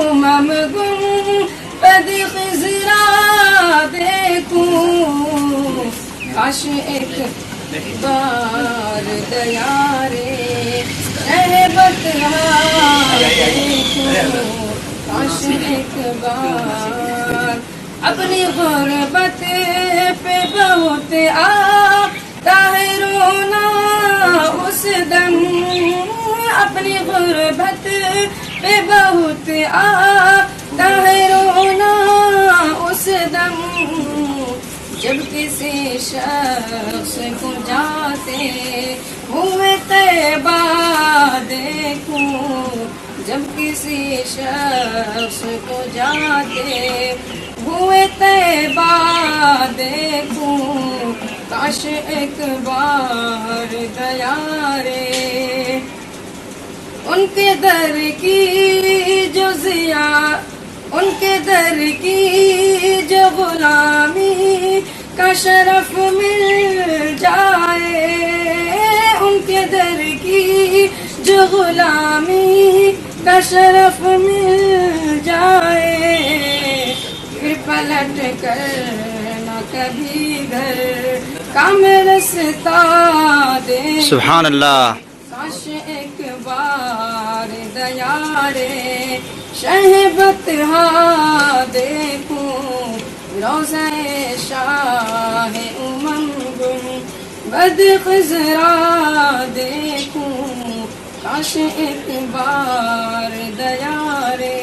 امم گنبد خضرا دیکھوں، کاش ایک بار دیارے شہبت دیکھوں، کاش ایک بار اپنی غربت پہ بہت آتا ہے رونا اس دم، اپنی غربت پہ بہت آتا ہے رونا اس دم، جب کسی شخص کو جاتے ہوئے طیبہ دیکھوں، جب کسی شخص کو جاتے ہوئے طیبہ دیکھوں، کاش ایک بار دیارے ان کے در کی جو ان کے در کی جو غلامی کا شرف مل جائے، ان کے در کی جو غلامی کا شرف مل جائے، پھر پلٹ کر نہ کبھی گھر کا میں رستا دے۔ سبحان اللہ۔ کاش ایک بار دیارے شہبت دیکھوں، روضہ شاہ امم گنبد خضرا دیکھوں، کاش ایک بار دیارے